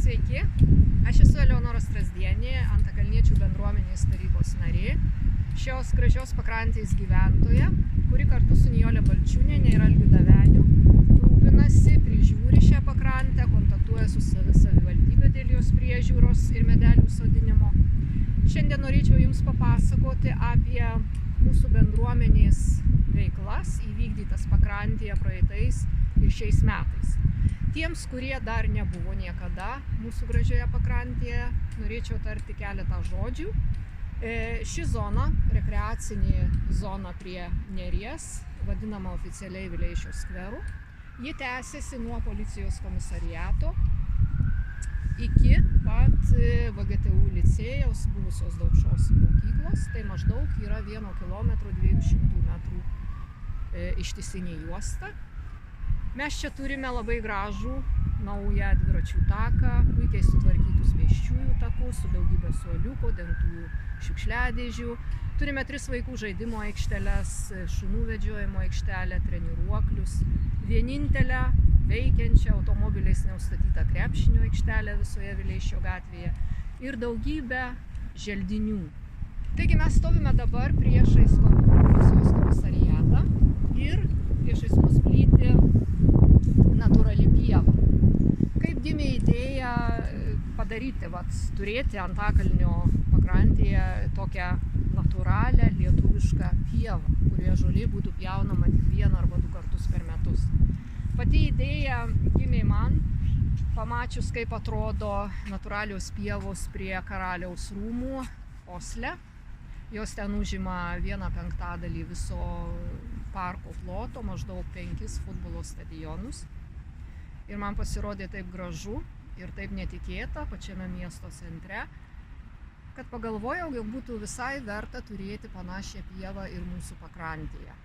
Sveiki, aš esu Eleonora Strazdienė, Antakalniečių bendruomenės tarybos narė, šios gražios pakrantės gyventoja, kuri kartu su Nijole Balčiūniene ir Algiu Daveniu rūpinasi, prižiūri šią pakrantę, kontaktuoja su savivaldybė dėl jos priežiūros ir medelių sodinimo. Šiandien norėčiau Jums papasakoti apie mūsų bendruomenės veiklas įvykdytas pakrantėje praeitais ir šiais metais. Tiems, kurie dar nebuvo niekada mūsų gražioje pakrantėje, norėčiau tarti keletą žodžių. Ši zona, rekreacinė zona prie Neries, vadinama oficialiai Vileišio skveru, ji tęsiasi nuo policijos komisariato iki pat VGTU licėjaus, buvusios Daukšos mokyklos. Tai maždaug yra 1 km 200 metrų ištisinė juosta. Mes čia turime labai gražų naują dviračių taką, puikiai sutvarkytus pėsčiųjų takus su daugybė suoliukų, dengtų šiukšliadėžių. Turime 3 vaikų žaidimo aikšteles, šunų vedžiojimo aikštelę, treniruoklius, vienintelę veikiančią automobiliais neustatytą krepšinio aikštelę visoje Vileišio gatvėje ir daugybę želdinių. Taigi mes stovime dabar priešais policijos komisariatą ir priešais mus plyti natūrali pieva. Kaip gimė idėja padaryti, turėti Antakalnio pakrantėje tokią natūralią lietuvišką pievą, kurioje žolė būtų pjaunama tik 1 arba 2 kartus per metus. Pati idėja gimė man, pamačius, kaip atrodo natūralios pievos prie Karaliaus rūmų Osle. Jos ten užima 1/5 viso parko ploto, maždaug 5 futbolo stadionus. Ir man pasirodė taip gražu ir taip netikėta pačiame miesto centre, kad pagalvojau, jog būtų visai verta turėti panašią pievą ir mūsų pakrantėje.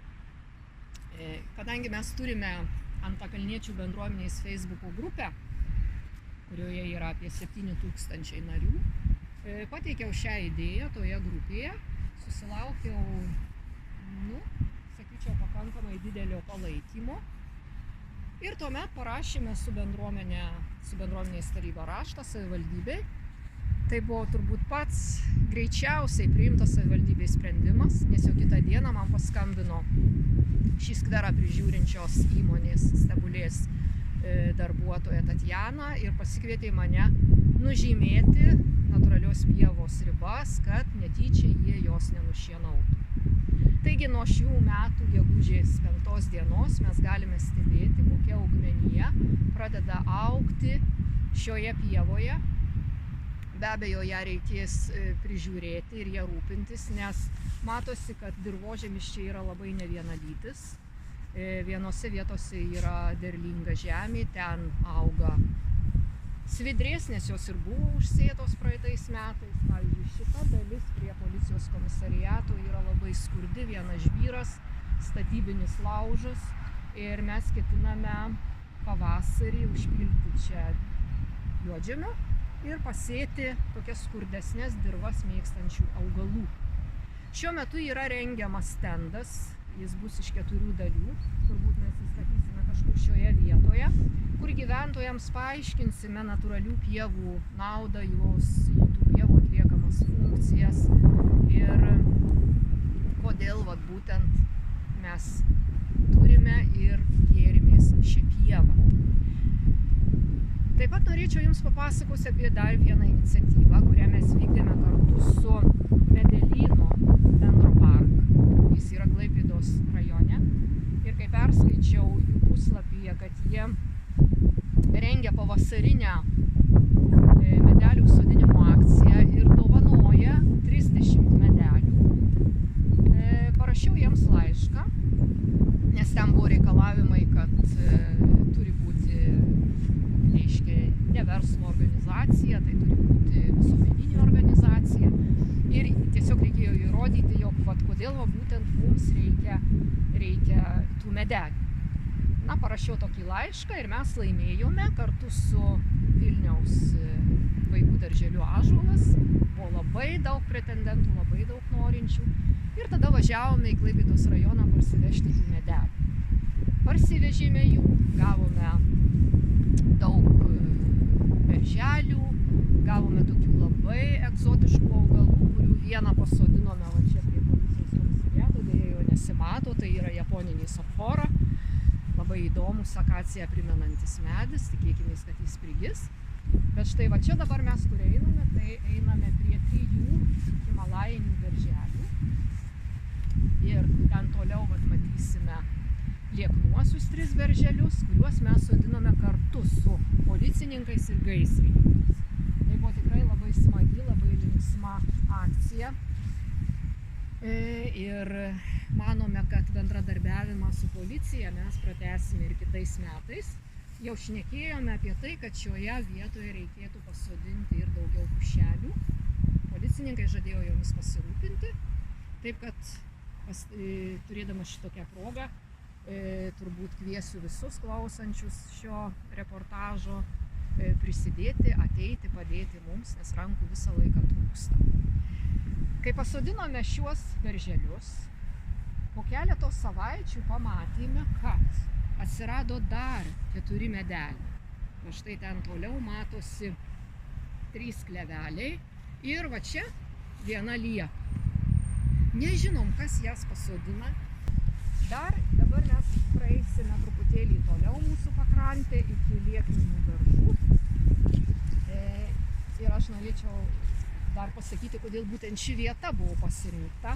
Kadangi mes turime Antakalniečių bendruomenės Facebook'o grupę, kurioje yra apie 7000 narių, pateikiau šią idėją toje grupėje, susilaukiau, sakyčiau, pakankamai didelio palaikymo. Ir tuomet parašėme su bendruomenės taryba raštą savivaldybei. Tai buvo turbūt pats greičiausiai priimtas savivaldybės sprendimas, nes jau kitą dieną man paskambino šį skverą prižiūrinčios įmonės Stebulės darbuotoja Tatjana ir pasikvietė mane nužymėti natūralios pievos ribas, kad netyčia jie jos nenušienautų. Taigi nuo šių metų gegužės 5 dienos mes galime stebėti, kokia augmenija pradeda augti šioje pievoje. Be abejo, ją reikės prižiūrėti ir ją rūpintis, nes matosi, kad dirvožemis čia yra labai nevienalytis. Vienose vietose yra derlinga žemė, ten auga svidrės, nes jos ir buvo užsėtos praeitais metais. Pavyzdžiui, šita dalis prie policijos komisariato yra labai skurdi, vienas žvyras, statybinis laužas ir mes ketiname pavasarį užpilti čia juodžemio ir pasėti tokias skurdesnės dirvas mėgstančių augalų. Šiuo metu yra rengiamas stendas, jis bus iš 4 dalių, turbūt mes įstatysime kažkur šioje vietoje, kur gyventojams paaiškinsime natūralių pievų naudą, tų pievų atliekamas funkcijas ir kodėl būtent mes turime ir gėrimės šią pievą. Taip pat norėčiau Jums papasakoti apie dar vieną iniciatyvą, kurią mes vykdėme kartu su Medelyno Dendropark. Jis yra Klaipėdos rajone. Ir kai perskaičiau jų puslapyje, kad jie rengia pavasarinę medelių sodinimo akciją ir dovanoja 30 medelių, parašiau jiems laišką, nes ten buvo reikalavimai, kad turi būti, ne verslo organizacija, tai turi būti visuomeninė organizacija. Ir tiesiog reikėjo įrodyti, jog kodėl būtent mums reikia tų medelių. Parašiau tokį laišką ir mes laimėjome kartu su Vilniaus vaikų darželiu Ąžuolas. Buvo labai daug pretendentų, labai daug norinčių. Ir tada važiavome į Klaipėdos rajoną parsivežti tų medelių. Parsivežėme jų, gavome daug berželių, gavome tokių labai egzotiškų augalų, kurių vieną pasodinome va čia prie policijos komisariato, dėja jo nesimato, tai yra japoniniai safora. Labai įdomus akaciją primenantis medis, tikėkimės, kad jis prigis. Bet štai va čia dabar mes kur einame, tai einame prie 3 himalajinių berželių. Ir ten toliau matysime lieknuosius 3 berželius, kuriuos mes sodinome kartu su policininkais ir gaisrininkais. Tai buvo tikrai labai smagi, labai linksma akcija. Ir manome, kad bendradarbiavimą su policija mes pratęsime ir kitais metais. Jau šnekėjome apie tai, kad šioje vietoje reikėtų pasodinti ir daugiau pušelių. Policininkai žadėjo jomis pasirūpinti. Taip kad turėdama šitokią progą, turbūt kviesiu visus klausančius šio reportažo prisidėti, ateiti, padėti mums, nes rankų visą laiką trūksta. Kai pasodinome šiuos berželius, po keletos savaičių pamatėme, kad atsirado dar 4 medeliai. Va štai ten toliau matosi 3 kleveliai ir va čia viena lieka. Nežinom, kas jas pasodina. Dabar mes praeisime truputėlį toliau mūsų pakrantę iki liekninių beržų. Ir aš norėčiau dar pasakyti, kodėl būtent ši vieta buvo pasirinkta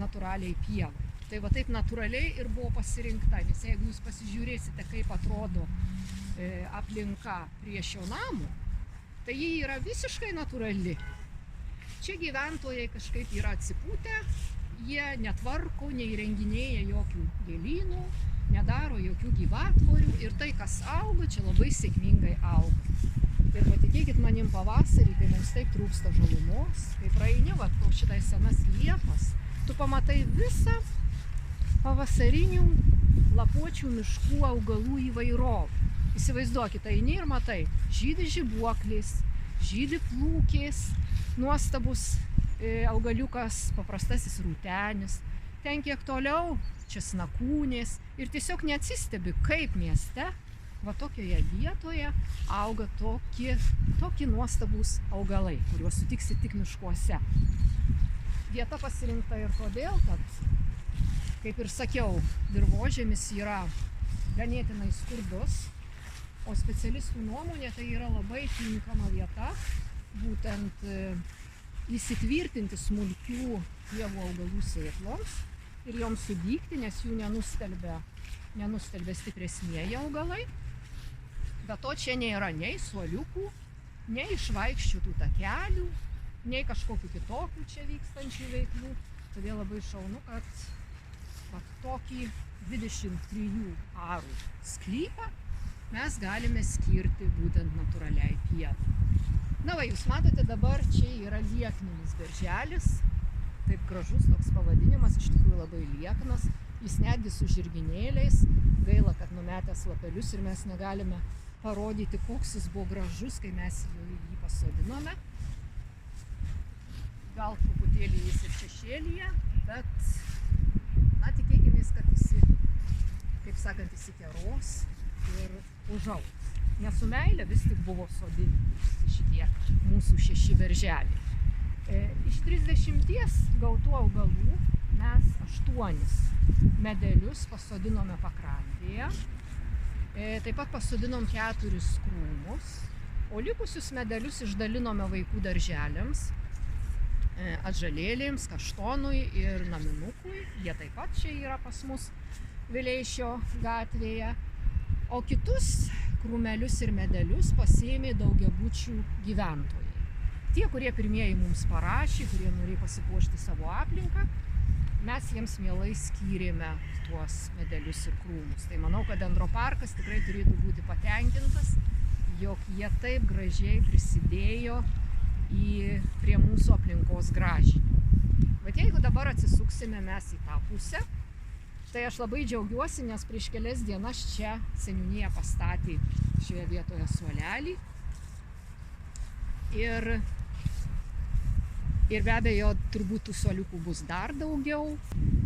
natūraliai pievai. Tai va taip natūraliai ir buvo pasirinkta, nes jeigu jūs pasižiūrėsite, kaip atrodo aplinka prie šio namo, tai ji yra visiškai natūrali. Čia gyventojai kažkaip yra atsipūtę, jie netvarko, neįrenginėja jokių gėlynų, nedaro jokių gyvatvorių ir tai, kas auga, čia labai sėkmingai auga. Ir patikėkit manim pavasarį, kai mums taip trūksta žalumos, kai praeini pro šitai senas liepas, tu pamatai visą pavasarinių lapuočių miškų augalų įvairovę. Įsivaizduokite, eini ir matai, žydi žibuoklės, žydi plūkės, nuostabus augaliukas, paprastasis rūtenis, ten kiek toliau česnakūnės ir tiesiog neatsistebi, kaip mieste va tokioje vietoje auga tokie nuostabūs augalai, kuriuos sutiksi tik miškuose. Vieta pasirinkta ir todėl, kad, kaip ir sakiau, dirvožemis yra ganėtinai skurdus, o specialistų nuomonė tai yra labai tinkama vieta būtent įsitvirtinti smulkių pievų augalų sėkloms ir joms sudygti, nes jų nenustelbia stipresnieji augalai. Be to čia nėra nei suoliukų, nei išvaikščiotų takelių, nei kažkokių kitokių čia vykstančių veiklų. Todėl labai šaunu, kad tokį 23 arų sklypą mes galime skirti būtent natūraliai pievai. Na va, jūs matote, dabar čia yra liekninis berželis. Taip gražus toks pavadinimas, iš tikrųjų labai lieknas. Jis netgi su žirginėliais. Gaila, kad numetęs lapelius ir mes negalime parodyti, koks jis buvo gražus, kai mes jį pasodinome. Gal truputėlį jis ir šešėlyje, bet tikėkimės, kad jis, kaip sakant, įsikeros ir užaugs. Nes su meilė vis tik buvo sodinti šitie mūsų 6 berželiai. Iš 30 gautų augalų mes 8 medelius pasodinome pakrantėje. Taip pat pasodinom 4 krūmus, o likusius medelius išdalinome vaikų darželiams, atžalėlėms, kaštonui ir naminukui. Jie taip pat čia yra pas mus Vileišio gatvėje. O kitus krūmelius ir medelius pasiėmė daugiabučių gyventojai. Tie, kurie pirmieji mums parašė, kurie norėjo pasipuošti savo aplinką, mes jiems mielai skyrėme tuos medelius ir krūmus. Tai manau, kad Dendroparkas tikrai turėtų būti patenkintas, jog jie taip gražiai prisidėjo prie mūsų aplinkos gražinimo. Bet jeigu dabar atsisuksime mes į tą pusę, tai aš labai džiaugiuosi, nes prieš kelias dienas čia seniūnija pastatė šioje vietoje suolelį. Ir be abejo, turbūt tų suoliukų bus dar daugiau.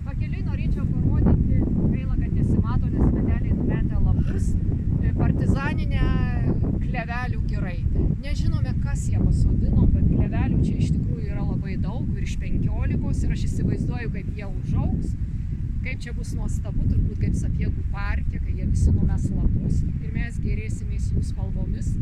Pakeliui norėčiau parodyti, gaila, kad nesimato, nes medeliai numetę lapus, partizaninę klevelių giraitę. Nežinome, kas mes ją pasodinom, bet klevelių čia iš tikrųjų yra labai daug, virš 15 ir aš įsivaizduoju, kaip jie užaugs, kaip čia bus nuostabu, turbūt kaip Sapiegų parke, kai jie visi numes lapus ir mes gėrėsimės jų spalvomis.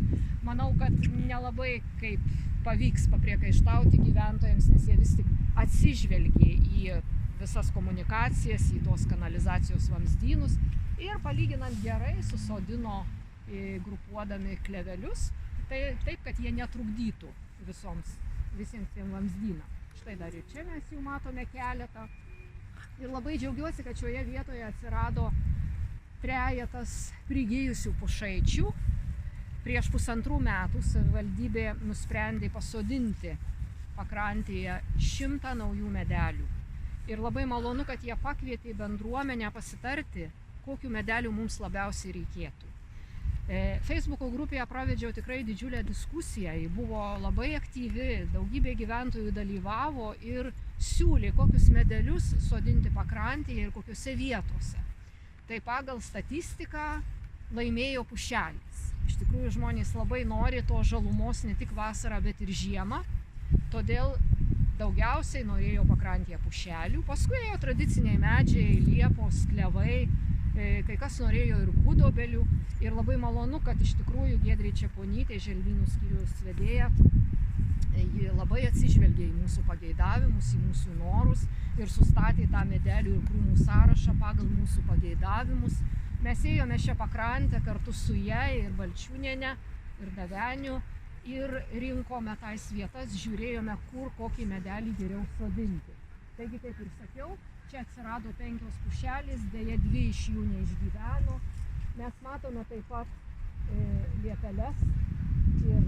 Manau, kad nelabai kaip pavyks papriekaištauti gyventojams, nes jie vis tik atsižvelgė į visas komunikacijas, į tos kanalizacijos vamzdynus ir palyginant gerai susodino grupuodami klevelius, taip, kad jie netrukdytų visiems tiem vamzdynam. Štai dar ir čia mes jų matome keletą. Ir labai džiaugiuosi, kad šioje vietoje atsirado trejetas prigijusių pušaičių. Prieš 1,5 metų savivaldybė nusprendė pasodinti pakrantėje 100 naujų medelių. Ir labai malonu, kad jie pakvietė bendruomenę pasitarti, kokių medelių mums labiausiai reikėtų. Facebooko grupėje pravedžiau tikrai didžiulę diskusiją, ji buvo labai aktyvi, daugybė gyventojų dalyvavo ir siūlė, kokius medelius sodinti pakrantėje ir kokiuose vietose. Tai pagal statistiką laimėjo pušelis. Iš tikrųjų žmonės labai nori to žalumos ne tik vasarą, bet ir žiemą, todėl daugiausiai norėjo pakrantėje pušelių, paskui ėjo tradiciniai medžiai, liepos, klevai, kai kas norėjo ir gudobelių. Ir labai malonu, kad iš tikrųjų Giedrė Čeponytė, želdynų skyriaus vedėja, ji labai atsižvelgė į mūsų pageidavimus, į mūsų norus ir sustatė tą medelių ir krūmų sąrašą pagal mūsų pageidavimus. Mes ėjome šią pakrantę kartu su ja ir Balčiūniene, ir Daveniu ir rinkome tais vietas, žiūrėjome, kur kokį medelį geriau sodinti. Taigi, kaip ir sakiau, čia atsirado 5 pušelės, deja 2 iš jų neišgyveno. Mes matome taip pat liepeles ir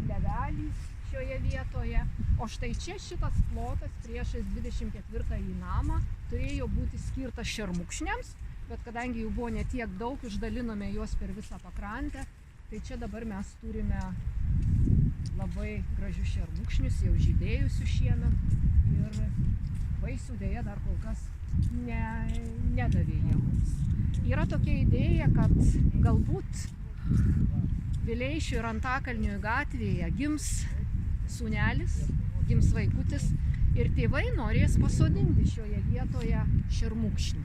klevelį šioje vietoje. O štai čia šitas plotas priešais 24-ąjį namą turėjo būti skirtas šermukšniams, bet kadangi jų buvo netiek daug, išdalinome juos per visą pakrantę, tai čia dabar mes turime labai gražius šermukšnius, jau žydėjusius šiemet ir vaisių dėja dar kol kas nedavė jie mums. Yra tokia idėja, kad galbūt Vileišių ir Antakalnio gatvėje gims sūnelis, gims vaikutis ir tėvai norės pasodinti šioje vietoje šermukšnį,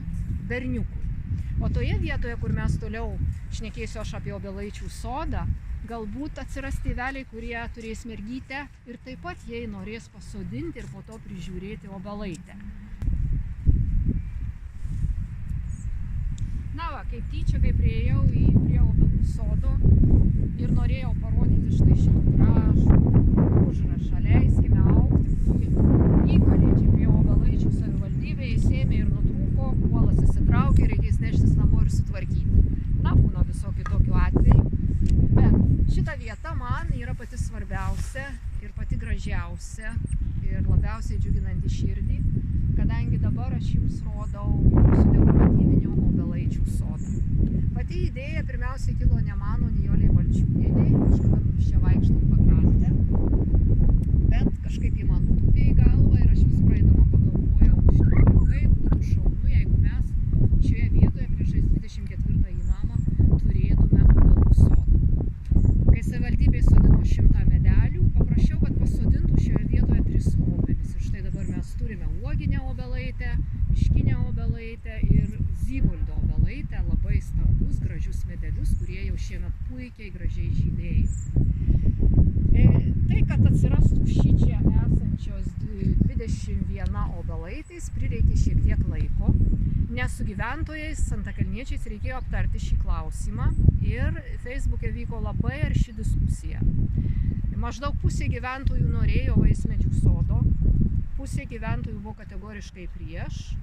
berniukų. O toje vietoje, kur mes toliau šnekėsiu aš apie Obelaičių sodą, galbūt atsiras tėveliai, kurie turės mergytę ir taip pat jai norės pasodinti ir po to prižiūrėti obelaitę. Na va, kaip tyčia, kai priėjau prie Obelų sodo ir norėjau parodyti štai šitą gražų užrašą "Leiskime augti", kurį įkalė čia prie Obelaičių savivaldybė, jis ėmė ir nutrūko, uolas įsitraukė, reikės neštis namo ir sutvarkyti. Na, būna visokių tokių atvejų. Bet šita vieta man yra pati svarbiausia ir pati gražiausia ir labiausiai džiuginanti širdį, kadangi dabar aš jums rodau mūsų dekoratyvinio Obelaičių sodą. Pati idėja pirmiausiai kilo ne mano, Nijolei Balčiūnienei, kažkada mums čia vaikštant pakrantę, bet kažkaip ji man nutūpė į galvą ir aš vis praeidama pagalvojau, iš tikrųjų, kaip būtų šaunu, jeigu mes šioje vietoje priešais 24-ąjį namą turėtume Obelų sodą. Kai savivaldybė sodino 100 medelių, paprašiau, kad pasodintų šioje vietoje 3 obelis. Ir štai dabar mes turime uoginę obelaitę, miškinę obelaitę ir Zyboldo obelaitę, labai stambius, gražius medelius, kurie jau šiemet puikiai gražiai žydėjo. Tai, kad atsirastų šičia esančios 21 obelaitais, prireikė šiek tiek laiko, nes su gyventojais, antakalniečiais reikėjo aptarti šį klausimą ir Facebook'e vyko labai arši diskusija. Maždaug pusė gyventojų norėjo vaismedžių sodo, pusė gyventojų buvo kategoriškai prieš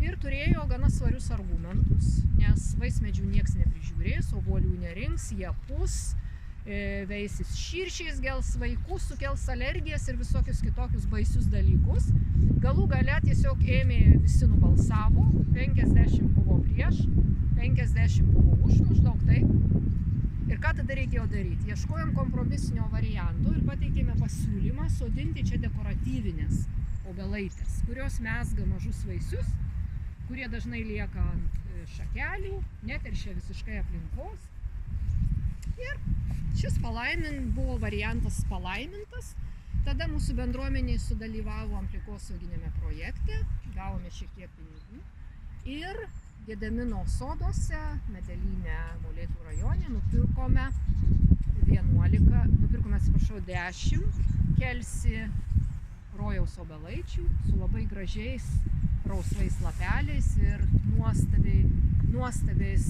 ir turėjo gana svarius argumentus, nes vaismedžių nieks neprižiūrės, obuolių nerinks, jie pus, veisis širšiais, gels vaikus, sukels alergijas ir visokius kitokius baisius dalykus. Galų gale tiesiog ėmė, visi nubalsavo, 50 buvo prieš, 50 buvo už, maždaug taip. Ir ką tada reikėjo daryti? Ieškojom kompromisinio varianto ir pateikėme pasiūlymą sodinti čia dekoratyvinės obelaitės, kurios mezga mažus vaisius, kurie dažnai lieka ant šakelių, neteršia visiškai aplinkos. Ir šis buvo variantas palaimintas. Tada mūsų bendruomeniai sudalyvavo aplinkosauginėme projekte, gavome šiek tiek pinigų ir Gedemino soduose, Medelyne, Molėtų rajone, nupirkome 10 kelsi rojaus obelaičių su labai gražiais rausvais lapeliais ir nuostabiais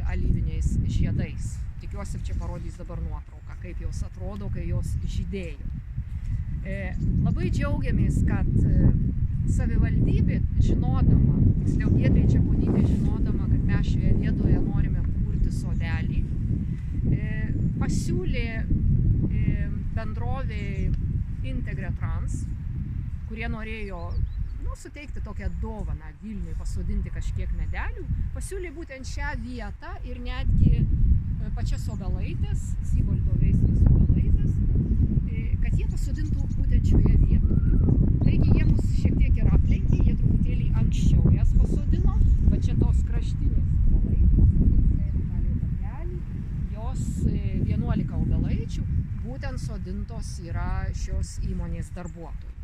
alyviniais žiedais. Tikiuosi, čia parodys dabar nuotrauką, kaip jos atrodo, kai jos žydėjo. Labai džiaugiamės, kad savivaldybė žinodama, tiksliau Giedrė Čeponytė žinodama, kad mes šioje vietoje norime kurti sodelį, pasiūlė bendrovei Integretrans, kurie norėjo suteikti tokią dovaną Vilniui, pasodinti kažkiek medelių, pasiūlė būtent šią vietą ir netgi pačias obelaitės, Zyboldo veislės obelaitės, kad jie pasodintų būtent šioje vietoje. Taigi jie mus šiek tiek ir aplenkė, jie truputėlį anksčiau jas pasodino, va čia tos kraštinės obelaitės, jos 11 obelaičių būtent sodintos yra šios įmonės darbuotojų.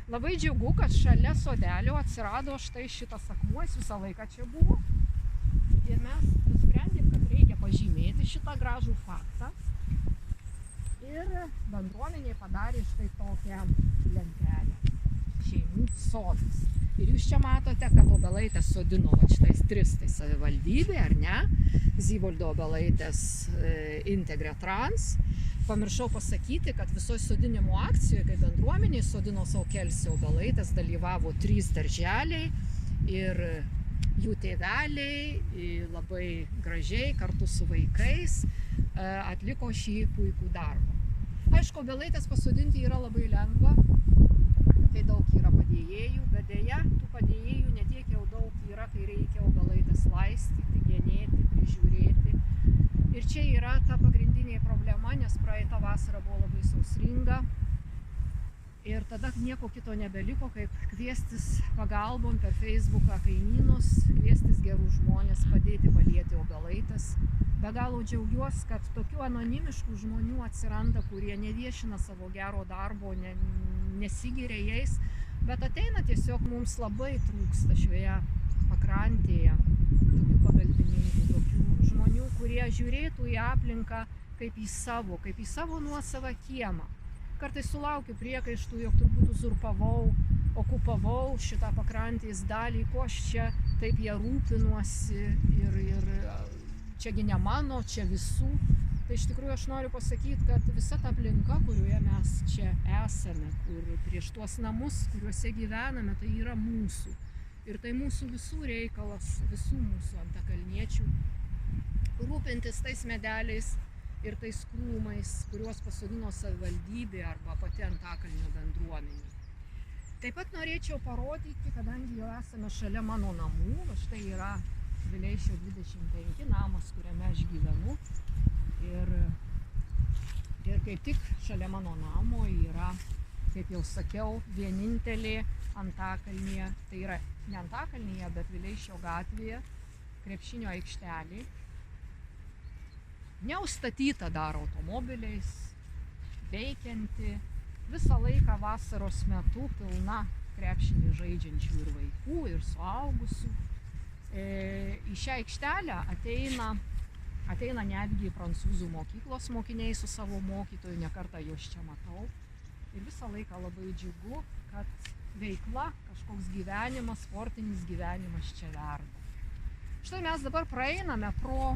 Labai džiugu, kad šalia sodelio atsirado štai šitas akmuo, jis visą laiką čia buvo. Ir mes nusprendėm, kad reikia pažymėti šitą gražų faktą. Ir bendruomenė padarė štai tokią lentelę. Šeimų sodas. Ir jūs čia matote, kad obelaitės sodino šitais 3, tai savivaldybė, ar ne? Zyboldo obelaitės Integretrans. Pamiršau pasakyti, kad visoje sodinimo akcijoje, kai bendruomeniai sodino savo kelsi obelaitės, dalyvavo 3 darželiai ir jų tėveliai labai gražiai kartu su vaikais atliko šį puikų darbą. Aišku, obelaitės pasodinti yra labai lengva, kai daug yra padėjėjų, bet deja, tų padėjėjų netiek jau daug yra, kai reikia obelaitės laistyti, genėti, prižiūrėti. Ir čia yra ta pagrindinė problema, nes praeitą vasarą buvo labai sausringa. Ir tada nieko kito nebeliko, kaip kviestis pagalbon per Facebooką kaimynus, kviestis gerų žmonės, padėti palieti obelaites. Be galo džiaugiuosi, kad tokių anonimiškų žmonių atsiranda, kurie neviešina savo gero darbo, nesigiria jais, bet ateina tiesiog mums labai trūksta šioje pakrantėje tokių pagalbininkų, tokių žmonių, kurie žiūrėtų į aplinką kaip į savo nuosavą kiemą. Kartais sulaukiu priekaištų, jog turbūt uzurpavau, okupavau šitą pakrantės dalį, ko aš čia taip ją rūpinuosi ir čiagi ne mano, čia visų. Tai iš tikrųjų aš noriu pasakyti, kad visa ta aplinka, kurioje mes čia esame, kur prieš tuos namus, kuriuose gyvename, tai yra mūsų. Ir tai mūsų visų reikalas, visų mūsų antakalniečių, rūpintis tais medeliais ir tais krūmais, kuriuos pasodino savivaldybė arba pati Antakalnio bendruomenė. Taip pat norėčiau parodyti, kadangi jau esame šalia mano namų, va štai yra Vileišio 25 namas, kuriame aš gyvenu. Ir kaip tik šalia mano namo yra, kaip jau sakiau, vienintelė Antakalnyje, tai yra ne Antakalnyje, bet Vileišio gatvėje, krepšinio aikštelė. Neustatyta dar automobiliais, veikianti, visą laiką vasaros metu pilna krepšinį žaidžiančių ir vaikų, ir suaugusių. Į šią aikštelę ateina netgi prancūzų mokyklos mokiniai su savo mokytoju, ne kartą juos čia matau. Ir visą laiką labai džiugu, kad veikla, kažkoks gyvenimas, sportinis gyvenimas čia verda. Štai mes dabar praeiname pro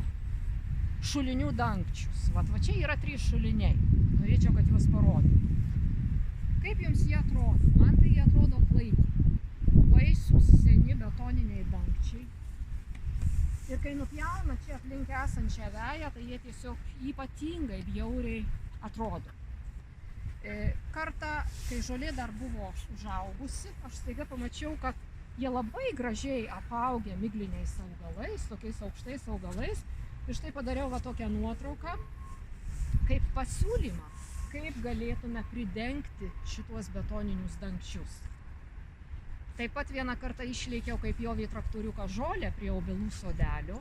šulinių dangčius. Va čia yra 3 šuliniai. Norėčiau, kad juos parodytų. Kaip jums jie atrodo? Man tai jie atrodo klaikiai. Baisūs, seni betoniniai dangčiai. Ir kai nupjauna čia aplink esančią veją, tai jie tiesiog ypatingai bjauriai atrodo. Kartą, kai žolė dar buvo užaugusi, aš staiga pamačiau, kad jie labai gražiai apaugę migliniais augalais, tokiais aukštais augalais. Ir štai padariau va tokią nuotrauką, kaip pasiūlymą, kaip galėtume pridengti šituos betoninius dangčius. Taip pat vieną kartą išleikiau, kaip jovė traktoriuką žolę prie obelų sodelio.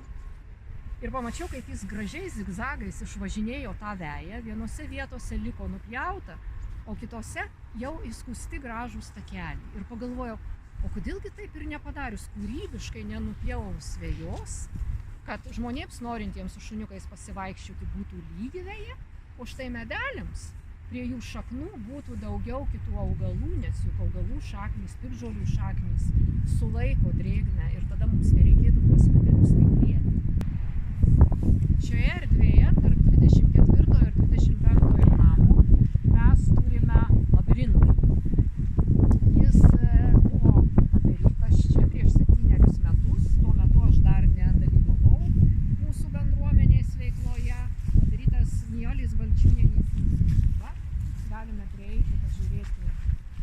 Ir pamačiau, kaip jis gražiai zigzagais išvažinėjo tą veją, vienose vietose liko nupjauta, o kitose jau įskusti gražūs takeliai. Ir pagalvojau, o kodėlgi taip ir nepadarius kūrybiškai nenupjaus vejos, kad žmonėms norintiems su šuniukais pasivaikščioti būtų lygi veja, o štai medeliams prie jų šaknų būtų daugiau kitų augalų, nes juk augalų šaknys, piktžolių šaknys sulaiko drėgmę ir tada mums nereikėtų tuos medelius taip lieti. Šioje erdvėje tarp 24 ir 25 namo mes turime labirintą. Jis buvo padarytas čia prieš 7 metus, tuo metu aš dar nedalyvavau mūsų bendruomenės veikloje, padarytas Nijolės Balčiūnienės iniciatyva. Galime prieiti, pažiūrėti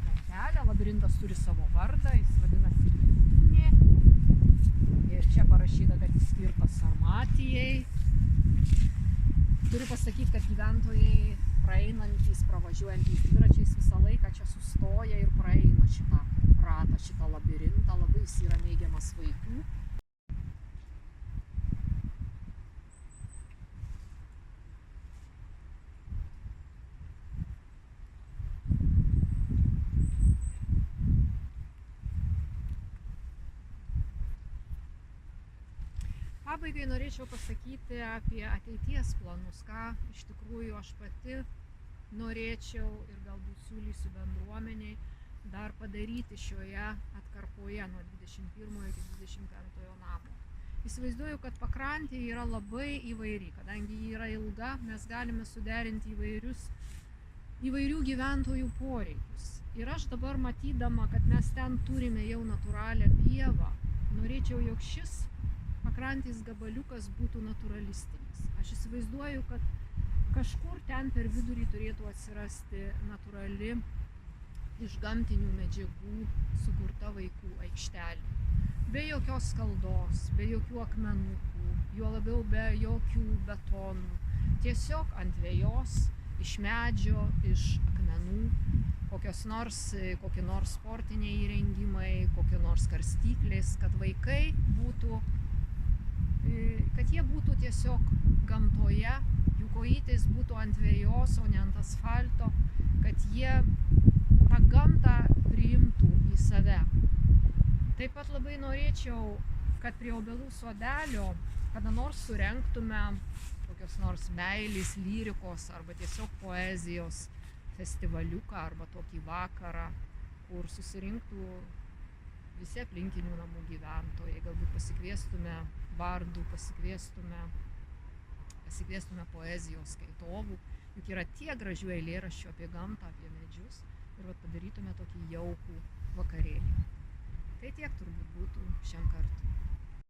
lentelę, labirintas turi savo vardą, jis vadinasi Gydūnė. Ir čia parašyta, kad jis skirtas Sarmatijai. Turiu pasakyti, kad gyventojai praeinantys, pravažiuojantys dviračiais visą laiką čia sustoja ir praeina šitą ratą, šitą labirintą. Labai jis yra mėgiamas vaikų. Pabaigai norėčiau pasakyti apie ateities planus, ką iš tikrųjų aš pati norėčiau ir galbūt siūlysiu bendruomeniai dar padaryti šioje atkarpoje nuo 21 iki 25 namo. Įsivaizduoju, kad pakrantė yra labai įvairi, kadangi ji yra ilga, mes galime suderinti įvairių gyventojų poreikius. Ir aš dabar matydama, kad mes ten turime jau natūralią pievą, norėčiau, jog šis pakrantės gabaliukas būtų naturalistinis. Aš įsivaizduoju, kad kažkur ten per vidurį turėtų atsirasti natūrali iš gamtinių medžiagų sukurta vaikų aikštelė. Be jokios skaldos, be jokių akmenukų, juo labiau be jokių betonų. Tiesiog ant vejos, iš medžio, iš akmenų, kokie nors sportiniai įrengimai, kokie nors karstyklės, kad vaikai būtų kad jie būtų tiesiog gamtoje, jų kojytės būtų ant vejos, o ne ant asfalto, kad jie tą gamtą priimtų į save. Taip pat labai norėčiau, kad prie obelų sodelio kada nors surengtume kokios nors meilės, lyrikos arba tiesiog poezijos festivaliuką arba tokį vakarą, kur susirinktų visi aplinkinių namų gyventojai. Galbūt pasikviestume bardų, pasikviestume poezijos skaitovų, juk yra tiek gražių eilėraščių apie gamtą, apie medžius, ir padarytume tokį jaukų vakarėlį. Tai tiek turbūt būtų šiam kartui.